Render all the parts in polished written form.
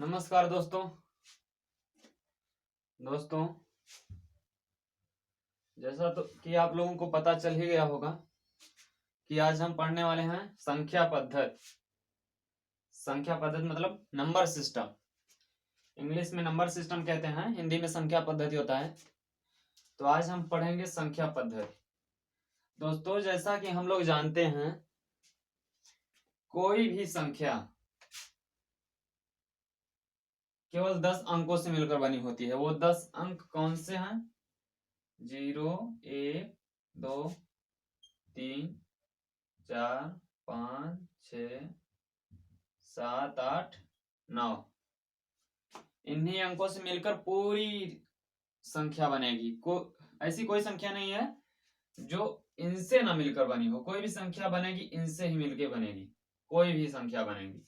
नमस्कार दोस्तों। जैसा तो कि आप लोगों को पता चल ही गया होगा कि आज हम पढ़ने वाले हैं संख्या पद्धति। संख्या पद्धति मतलब नंबर सिस्टम। इंग्लिश में नंबर सिस्टम कहते हैं, हिंदी में संख्या पद्धति होता है। तो आज हम पढ़ेंगे संख्या पद्धति। दोस्तों, जैसा कि हम लोग जानते हैं, कोई भी संख्या केवल 10 अंकों से मिलकर बनी होती है। वो 10 अंक कौन से हैं? 0, 1, 2, 3, 4, 5, 6, 7, 8, 9। इन्हीं अंकों से मिलकर पूरी संख्या बनेगी। ऐसी कोई संख्या नहीं है जो इनसे ना मिलकर बनी हो। कोई भी संख्या बनेगी इनसे ही मिलकर बनेगी। कोई भी संख्या बनेगी।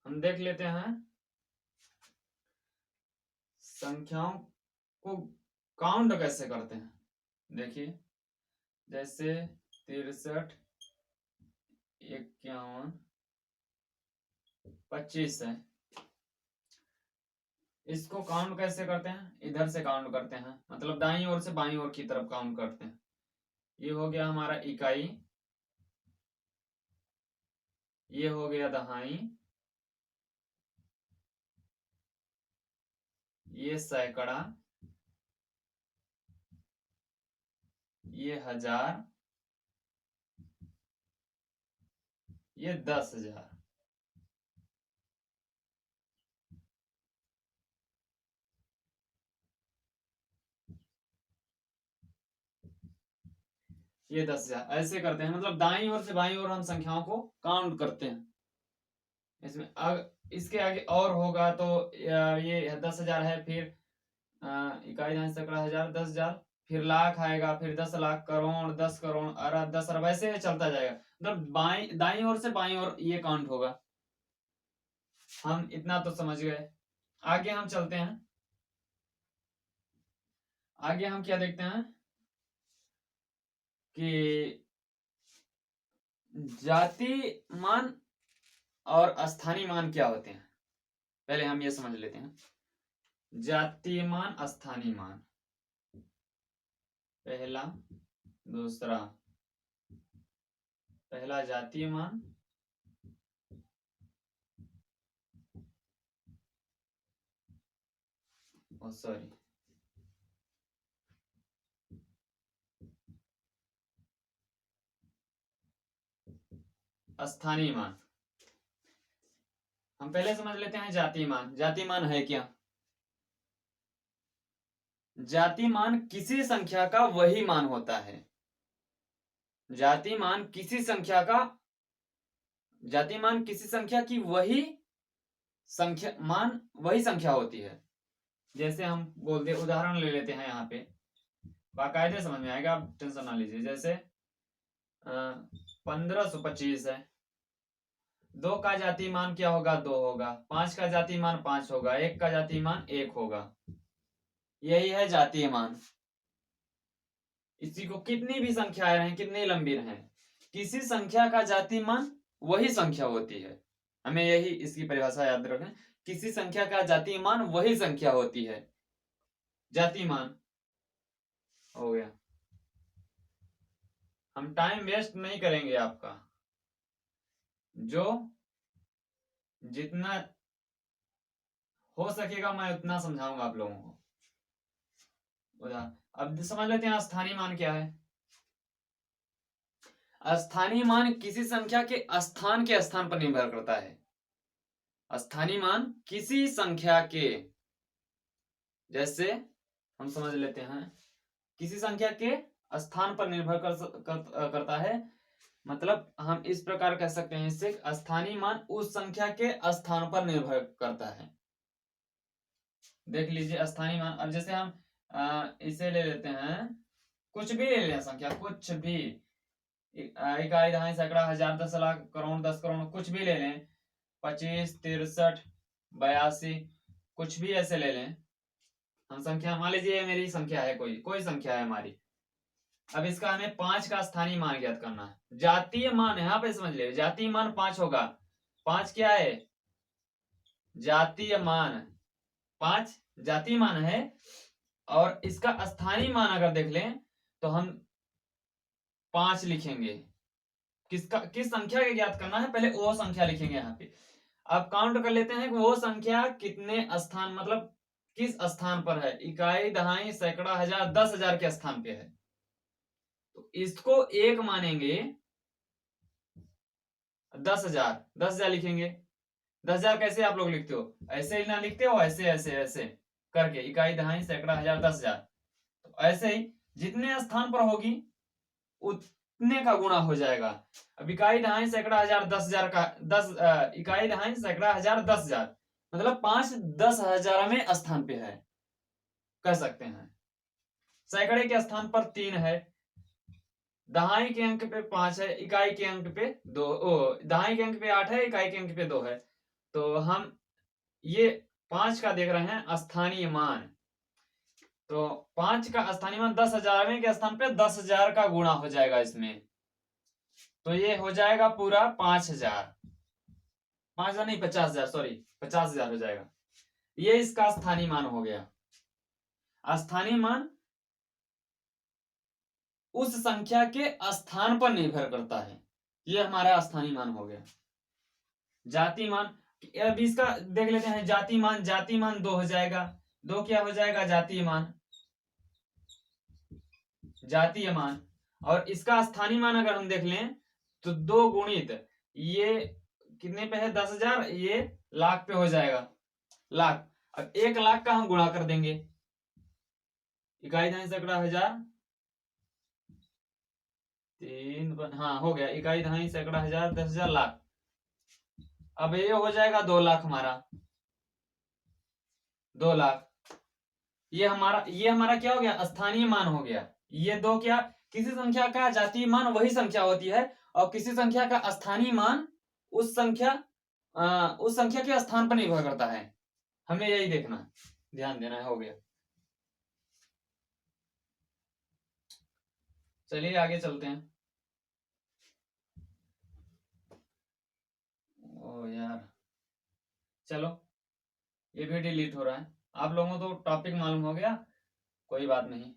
हम देख लेते हैं संख्याओं को काउंट कैसे करते हैं। देखिए, जैसे 63, 51, 25 है। इसको काउंट कैसे करते हैं? इधर से काउंट करते हैं, मतलब दाईं ओर से बाईं ओर की तरफ काउंट करते हैं। ये हो गया हमारा इकाई, ये हो गया दहाई, ये सैकड़ा, ये हजार, ये 10,000। ये 10,000 ऐसे करते हैं, मतलब दाईं ओर से बाईं ओर हम संख्याओं को काउंट करते हैं। इसमें इसके आगे और होगा तो ये 10,000 है, फिर इकाई दहाई सैकड़ा हजार 10,000, फिर लाख आएगा, फिर 10 लाख, करोड़, 10 करोड़, अरब, 10 अरब, ऐसे चलता जाएगा। मतलब दाईं ओर से बाईं ओर ये काउंट होगा। हम इतना तो समझ गए। आगे हम चलते हैं। आगे हम क्या देखते हैं कि जाति मान और स्थानीय मान क्या होते हैं। पहले हम ये समझ लेते हैं। जातीय मान, स्थानीय मान, पहला, दूसरा। पहला जातीय मान, सॉरी, स्थानीय मान। हम पहले समझ लेते हैं जातीय मान। जातीय मान है क्या? जातीय मान किसी संख्या का वही मान होता है। जातीय मान किसी संख्या का, जातीय मान किसी संख्या की वही संख्या मान, वही संख्या होती है। जैसे हम बोलते, उदाहरण ले लेते हैं, यहाँ पे बाकायदे समझ में आएगा, आप टेंशन ना लीजिए। जैसे 1525 है। 2 का जातीय मान क्या होगा? 2 होगा। 5 का जातीय मान 5 होगा। 1 का जातीय मान 1 होगा। यही है जातीय मान। इसी को कितनी भी संख्याएं रहें, कितनी लंबी रहें, किसी संख्या का जातीय मान वही संख्या होती है। हमें यही इसकी परिभाषा याद रखें। किसी संख्या का जातीय मान वही संख्या होती है। जातीय मान हो गया। हम टाइम वेस्ट नहीं करेंगे आपका, जो जितना हो सकेगा मैं उतना समझाऊंगा आप लोगों को। अब समझ लेते हैं स्थानीय मान क्या है। स्थानीय मान किसी संख्या के स्थान के स्थान पर निर्भर करता है। स्थानीय मान किसी संख्या के, जैसे हम समझ लेते हैं, किसी संख्या के स्थान पर निर्भर करता है। मतलब हम इस प्रकार कह सकते हैं इससे, स्थानीय मान उस संख्या के स्थान पर निर्भर करता है। देख लीजिए स्थानीय मान। अब जैसे हम इसे ले लेते हैं, कुछ भी ले लें संख्या, कुछ भी, इकाई दहाई सैकड़ा हजार 10 लाख करोड़ 10 करोड़, कुछ भी ले लें, 25, 63, 82, कुछ भी ऐसे ले लें। हम संख्या मान लीजिए मेरी संख्या है, कोई संख्या है हमारी। अब इसका हमें 5 का स्थानीय मान ज्ञात करना है। जातीय मान यहाँ पे समझ ले, जातीय मान 5 होगा। 5 क्या है? जातीय मान। 5 जातीय मान है। और इसका स्थानीय मान अगर देख लें तो हम 5 लिखेंगे। किस संख्या के ज्ञात करना है, पहले वो संख्या लिखेंगे यहाँ पे। अब काउंट कर लेते हैं कि वो संख्या कितने स्थान, मतलब किस स्थान पर है। इकाई, दहाई, सैकड़ा, हजार, 10,000 के स्थान पे है। तो इसको एक मानेंगे। 10,000, 10,000 लिखेंगे। 10,000 कैसे आप लोग लिखते हो? ऐसे ही ना लिखते हो, ऐसे ऐसे ऐसे करके, इकाई, दहाई, सैकड़ा, हजार, 10,000। तो ऐसे ही जितने स्थान पर होगी उतने का गुणा हो जाएगा। अब इकाई, दहाई, सैकड़ा, हजार, 10,000 का 10 इकाई, दहाई, सैकड़ा, हजार, 10,000 मतलब 5 10,000वें स्थान पे है, कह सकते हैं। सैकड़े के स्थान पर 3 है, दहाई के अंक पे 5 है, इकाई के अंक पे 2, दहाई के अंक पे 8 है, इकाई के अंक पे 2 है। तो हम ये 5 का देख रहे हैं स्थानीय मान। तो 5 का स्थानीय मान 10,000वें के स्थान पे 10,000 का गुणा हो जाएगा इसमें। तो ये हो जाएगा पूरा 5,000। 5,000 नहीं, 50,000, सॉरी 50,000 हो जाएगा। ये इसका स्थानीय मान हो गया। स्थानीय मान उस संख्या के स्थान पर निर्भर करता है। ये हमारा स्थानीय मान हो गया। जाति मान, अब इसका देख लेते हैं। जाति मान, जाति मान 2 हो जाएगा। 2 क्या हो जाएगा? जातीय मान, जातीय मान। और इसका स्थानीय मान अगर हम देख लें तो 2 गुणित ये कितने पे है? 10,000, ये लाख पे हो जाएगा, लाख। अब 1 लाख का हम गुणा कर देंगे। इकाई, दहाई, सैकड़ा, हजार, 3 हाँ हो गया। इकाई, दहाई, सैकड़ा, हजार, 10,000, लाख। अब ये हो जाएगा 2 लाख हमारा, 2 लाख। ये हमारा क्या हो गया? स्थानीय मान हो गया। ये 2 क्या? किसी संख्या का जातीय मान वही संख्या होती है, और किसी संख्या का स्थानीय मान उस संख्या के स्थान पर निर्भर करता है। हमें यही देखना, ध्यान देना है। हो गया। चलिए आगे चलते हैं। ओ यार, चलो ये भी डिलीट हो रहा है। आप लोगों को तो टॉपिक मालूम हो गया, कोई बात नहीं।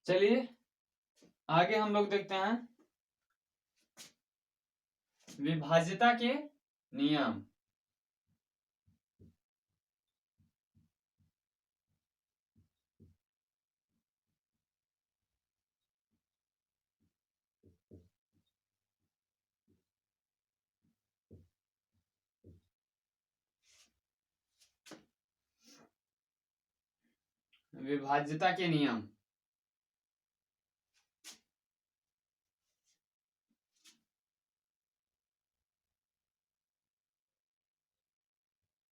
चलिए आगे हम लोग देखते हैं विभाज्यता के नियम। विभाज्यता के नियम।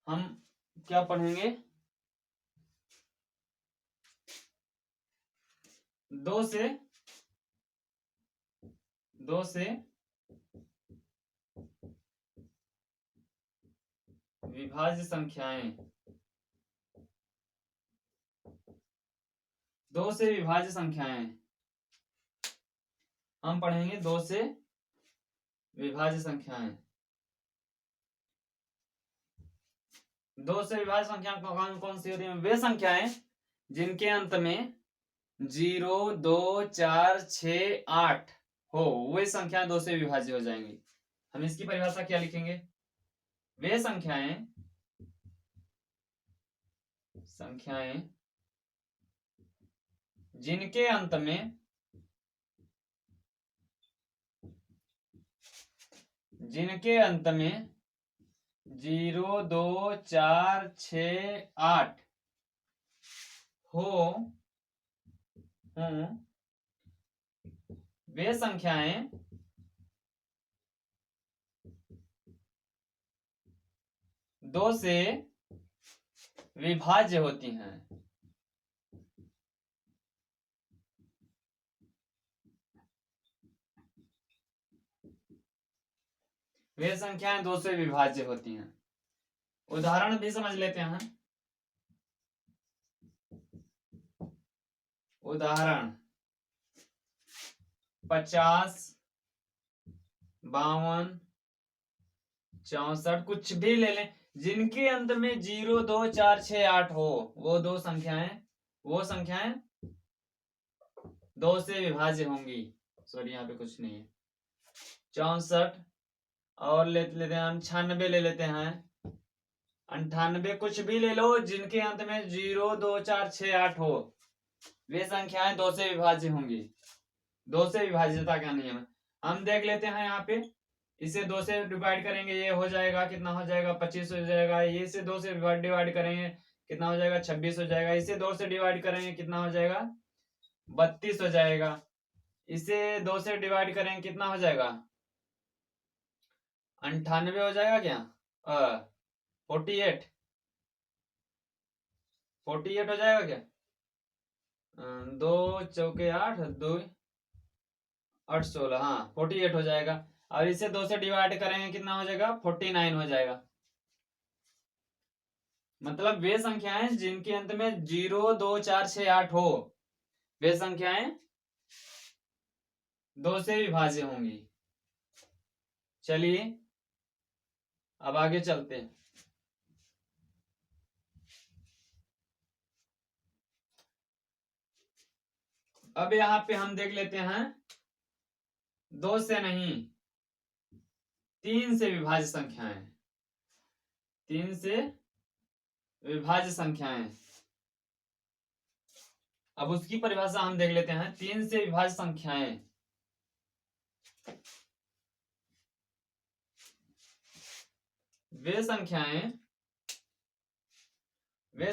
हम क्या पढ़ेंगे? 2 से विभाज्य संख्याएं, 2 से विभाज्य संख्याएं हम पढ़ेंगे। 2 से विभाज्य संख्याएं, 2 से विभाज्य संख्या कौन कौन सी होती है? वे संख्याएं जिनके अंत में 0, 2, 4, 6, 8 हो, वे संख्या 2 से विभाज्य हो जाएंगी। हम इसकी परिभाषा क्या लिखेंगे? वे संख्याएं जिनके अंत में 0, 2, 4, 6, 8 हो, वे संख्याएं 2 से विभाज्य होती हैं। वे संख्याएं 2 से विभाज्य होती हैं। उदाहरण भी समझ लेते हैं। उदाहरण 50, 52, 64 कुछ भी ले लें, जिनके अंत में 0, 2, 4, 6, 8 हो, वो संख्याएं 2 से विभाज्य होंगी। सॉरी यहाँ पे कुछ नहीं है। 64 और लेते हैं हम 96 ले लेते हैं। 98 कुछ भी ले लो जिनके अंत में 0, 2, 4, 6, 8 हो, वे संख्याएं 2 से विभाज्य होंगी। 2 से विभाज्यता का नियम है। हम देख लेते हैं यहाँ पे, इसे 2 से डिवाइड करेंगे, ये हो जाएगा कितना हो जाएगा 25 हो जाएगा। ये से 2 से डिवाइड करेंगे कितना हो जाएगा 26 हो जाएगा। इसे 2 से डिवाइड करेंगे कितना हो जाएगा 32 हो जाएगा। इसे 2 से डिवाइड करेंगे कितना हो जाएगा 98 हो जाएगा क्या 48 हो जाएगा क्या 2 चौके 8 2 8 16 हाँ 48 हो जाएगा। और इसे 2 से डिवाइड करेंगे कितना हो जाएगा 49 हो जाएगा। मतलब वे संख्याएं जिनके अंत में 0, 2, 4, 6, 8 हो, वे संख्याएं 2 से विभाज्य होंगी। चलिए अब आगे चलते हैं। अब यहाँ पे हम देख लेते हैं 2 से नहीं 3 से विभाज्य संख्याएं। 3 से विभाज्य संख्याएं, अब उसकी परिभाषा हम देख लेते हैं। 3 से विभाज्य संख्याएं वे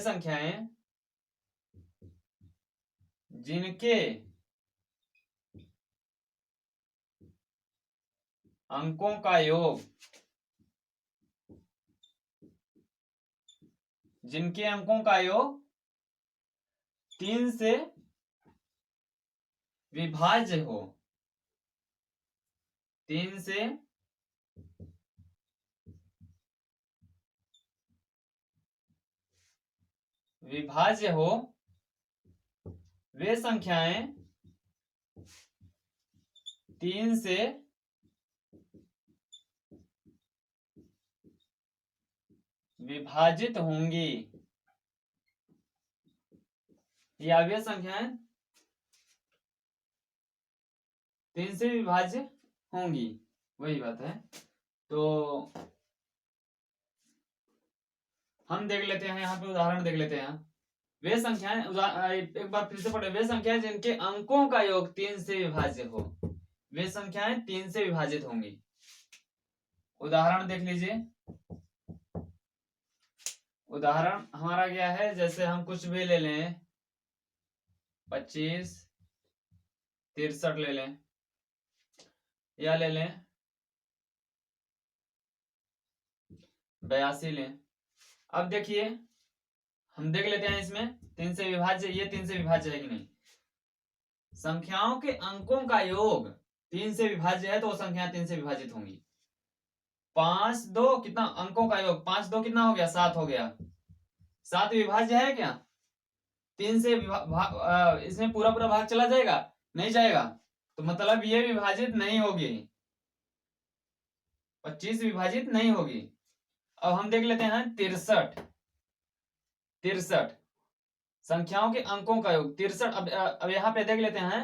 संख्याएं जिनके अंकों का योग 3 से विभाज्य हो। 3 से विभाज्य हो, वे संख्याएं 3 से विभाजित होंगी, या वे संख्याएं 3 से विभाज्य होंगी, वही बात है। तो हम देख लेते हैं, यहाँ पे उदाहरण देख लेते हैं। वे संख्याएं एक बार फिर से पढ़े, वे संख्याएं जिनके अंकों का योग 3 से विभाज्य हो, वे संख्याएं 3 से विभाजित होंगी। उदाहरण देख लीजिए। उदाहरण हमारा क्या है, जैसे हम कुछ भी ले लें 25, 63 ले लें, या ले लें 82 लें। अब देखिए हम देख लेते हैं इसमें 3 से विभाज्य, ये 3 से विभाज्य है कि नहीं। संख्याओं के अंकों का योग 3 से विभाज्य है तो वो संख्या 3 से विभाजित होंगी। 5, 2 कितना अंकों का योग, 5, 2 कितना हो गया 7 हो गया। 7 विभाज्य है क्या 3 से इसमें पूरा भाग चला जाएगा, नहीं जाएगा, तो मतलब ये विभाजित नहीं होगी। 25 विभाजित नहीं होगी। अब हम देख लेते हैं 63 संख्याओं के अंकों का योग 63। अब यहाँ पे देख लेते हैं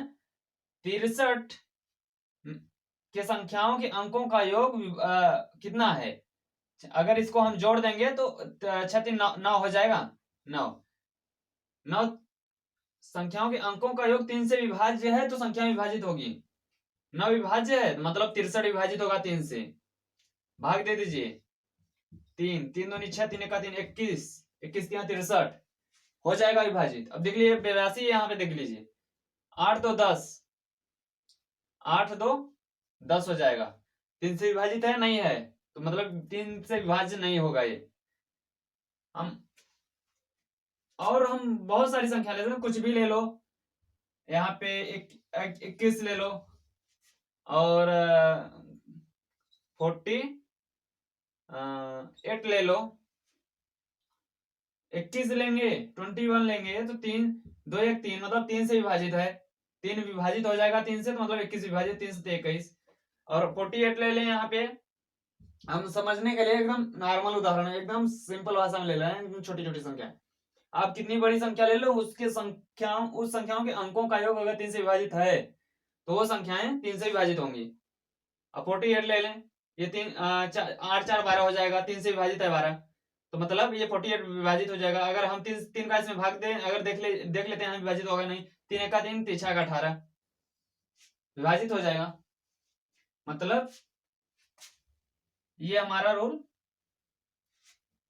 63 के संख्याओं के अंकों का योग कितना है। अगर इसको हम जोड़ देंगे तो 9 हो जाएगा। 9 संख्याओं के अंकों का योग 3 से विभाज्य है तो संख्या विभाजित होगी। 9 विभाज्य है मतलब 63 विभाजित होगा 3 से। भाग दे दीजिए 3 3 2 6 3 1 3 21 21 3 63 हो जाएगा विभाजित। अब देख लीजिए 82 यहाँ पे देख लीजिए 8 2 10 8 2 10 हो जाएगा। 3 से विभाजित है नहीं है तो मतलब 3 से विभाज्य नहीं होगा ये। हम बहुत सारी संख्या ले लो, कुछ भी ले लो। यहाँ पे 21 ले लो और 40 8 ले लो, 21 लेंगे, 21 लेंगे तो 3 2 1 3 मतलब 3 से विभाजित है, 3 विभाजित हो जाएगा 3 से, तो मतलब 21 विभाजित 3 से 21। और 48 ले लें, यहाँ पे हम समझने के लिए एकदम नॉर्मल उदाहरण है, एकदम सिंपल भाषा में ले रहे हैं, एकदम छोटी छोटी संख्या। आप कितनी बड़ी संख्या ले लो, उसके संख्याओं उस संख्याओं के अंकों का योग अगर 3 से विभाजित है तो वो संख्याएं 3 से विभाजित होंगी। अब 48 ले लें, ये 8 4 12 हो जाएगा, 3 से विभाजित है 12, तो मतलब ये 48 विभाजित हो जाएगा। अगर हम 3 का इसमें भाग दें, अगर देख लेते हैं विभाजित होगा नहीं, 3 1 का 3, 3 6 का 18 विभाजित हो जाएगा। मतलब ये हमारा रूल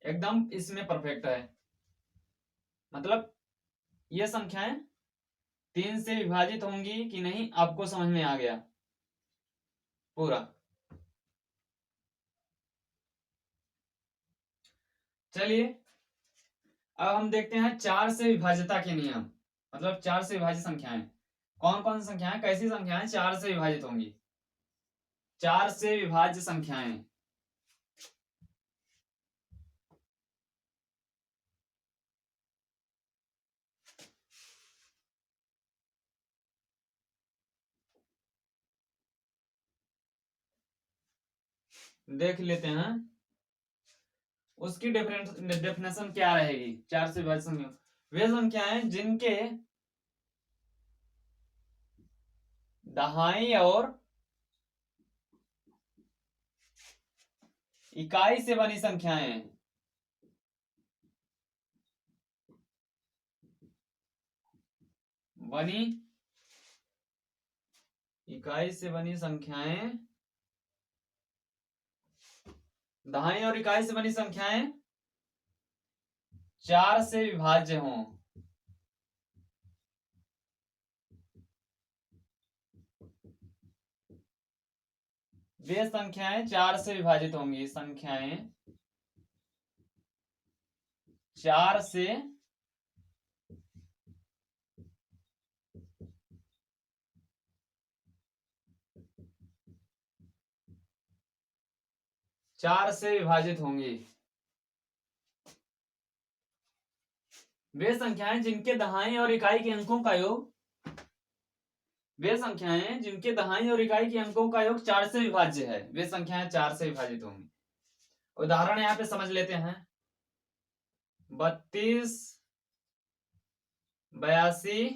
एकदम इसमें परफेक्ट है, मतलब ये संख्याएं 3 से विभाजित होंगी कि नहीं आपको समझ में आ गया पूरा। चलिए अब हम देखते हैं 4 से विभाज्यता के नियम, मतलब 4 से विभाजित संख्याएं कौन कौन सी संख्याएं, कैसी संख्याएं 4 से विभाजित होंगी। 4 से विभाज्य संख्याएं, देख लेते हैं उसकी डेफिनेशन क्या रहेगी। 4 से विभाजित संख्या वे संख्याएं जिनके दहाई और इकाई से बनी संख्याएं इकाई से बनी संख्याएं, दहाई और इकाई से बनी संख्याएं 4 से विभाज्य हों। वे संख्याएं 4 से विभाजित होंगी, संख्याएं 4 से विभाजित होंगी। वे संख्याएं जिनके दहाई और इकाई के अंकों का योग, वे संख्याएं जिनके दहाई और इकाई के अंकों का योग 4 से विभाज्य है, वे संख्याएं 4 से विभाजित होंगी। उदाहरण यहां पे समझ लेते हैं, 32 82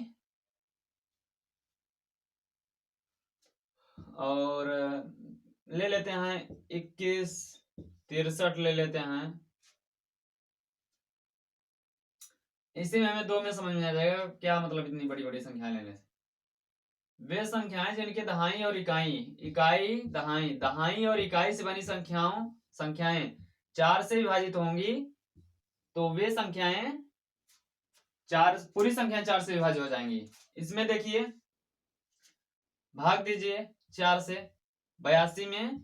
और ले लेते हैं 21 63 ले लेते हैं। इसी में हमें 2 में समझ में आ जाएगा क्या मतलब इतनी बड़ी बड़ी संख्याएं लेने से। वे संख्याएं जिनके दहाई और दहाई और इकाई से बनी संख्याएं 4 से विभाजित होंगी, तो वे संख्याएं पूरी संख्याएं 4 से विभाजित हो जाएंगी। इसमें देखिए भाग दीजिए 4 से, 82 में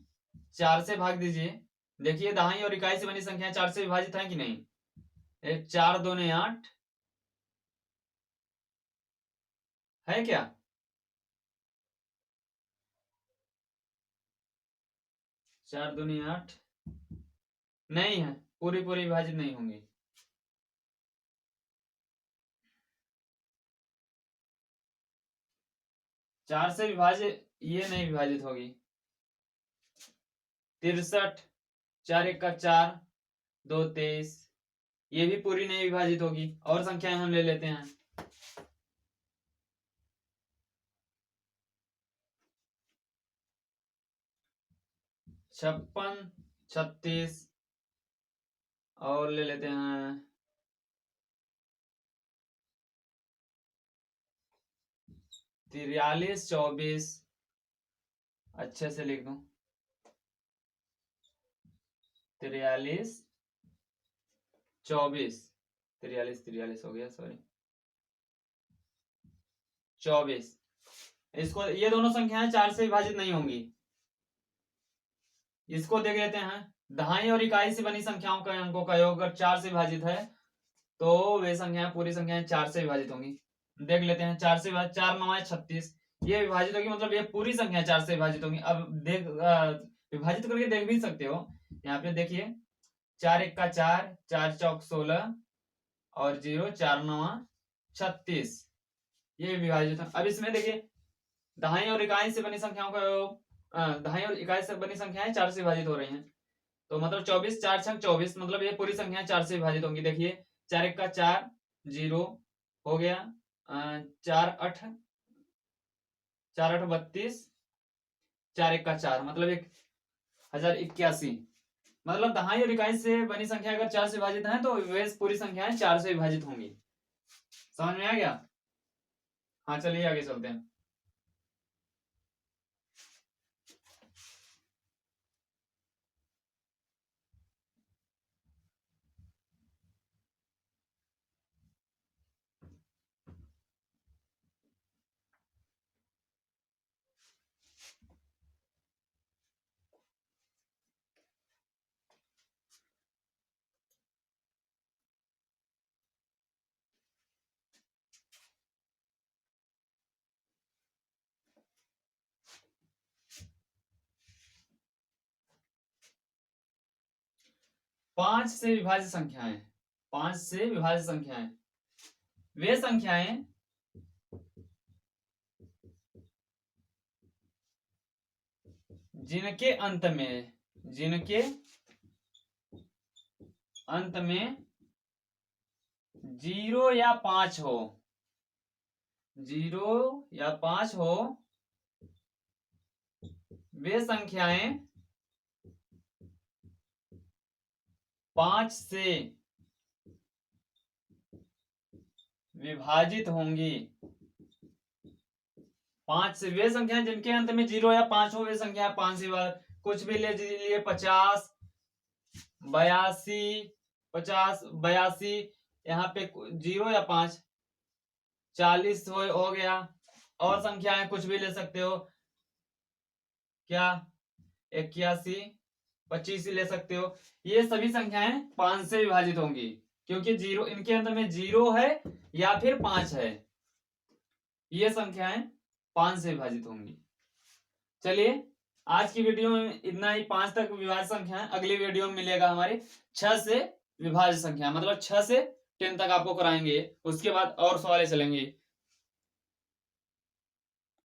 4 से भाग दीजिए, देखिए दहाई और इकाई से बनी संख्याएं 4 से विभाजित है कि नहीं। 4 2 8 है क्या, 4 2 8 नहीं है, पूरी विभाजित नहीं होंगी। चार से विभाजित ये नहीं विभाजित होगी। 63 4 1 का 4 2 23 ये भी पूरी नहीं विभाजित होगी। और संख्याएं हम ले लेते हैं, 56 36 और ले लेते हैं 43 24, अच्छे से लिख दूं 43 24 43 हो गया, सॉरी 24। इसको ये दोनों संख्याएं 4 से विभाजित नहीं होंगी। इसको देख लेते हैं, दहाई और इकाई से बनी संख्याओं का अंकों का योग अगर 4 से विभाजित है तो वे संख्याएं पूरी संख्याएं 4 से विभाजित होंगी। देख लेते हैं 4 से 4 9 36 ये विभाजित होगी, मतलब ये पूरी संख्या 4 से विभाजित होंगी। अब देख विभाजित करके देख भी सकते हो, यहाँ पे देखिए 4 1 का 4, 4 चौक 16 और 0 4 9 36, ये विभाजित है। अब इसमें देखिए दहाई और इकाई से बनी संख्याओं का दहाई और इकाई से बनी संख्याएं 4 से विभाजित हो रही हैं, तो मतलब 24 4 छक 24, मतलब ये पूरी संख्याएं 4 से विभाजित होंगी। देखिए 4 1 का 4 0 हो गया, 4 8 32, 4 1 का 4 मतलब 1081। मतलब दहाई और इकाई से बनी संख्या अगर 4 से विभाजित है तो वे पूरी संख्याएं 4 से विभाजित होंगी। समझ में आ गया? हाँ चलिए आगे चलते हैं। पांच से विभाजित संख्याएं, 5 से विभाजित संख्याएं वे संख्याएं जिनके अंत में 0 या 5 हो, 0 या 5 हो, वे संख्याएं 5 से विभाजित होंगी। 5 से वे संख्याएं जिनके अंत में 0 या 5 हो, वे संख्या 5 से कुछ भी ले लीजिए, 50 82 50 82, यहाँ पे 0 या 5 40 हो गया, और संख्याएं कुछ भी ले सकते हो, क्या 81 25 ले सकते हो। ये सभी संख्याएं 5 से विभाजित होंगी क्योंकि 0 इनके अंदर में 0 है या फिर 5 है, ये संख्याएं 5 से विभाजित होंगी। चलिए आज की वीडियो में इतना ही, 5 तक विभाज्य संख्याएं। अगली वीडियो में मिलेगा हमारी 6 से विभाज्य संख्या, मतलब 6 से 10 तक आपको कराएंगे, उसके बाद और सवाल चलेंगे।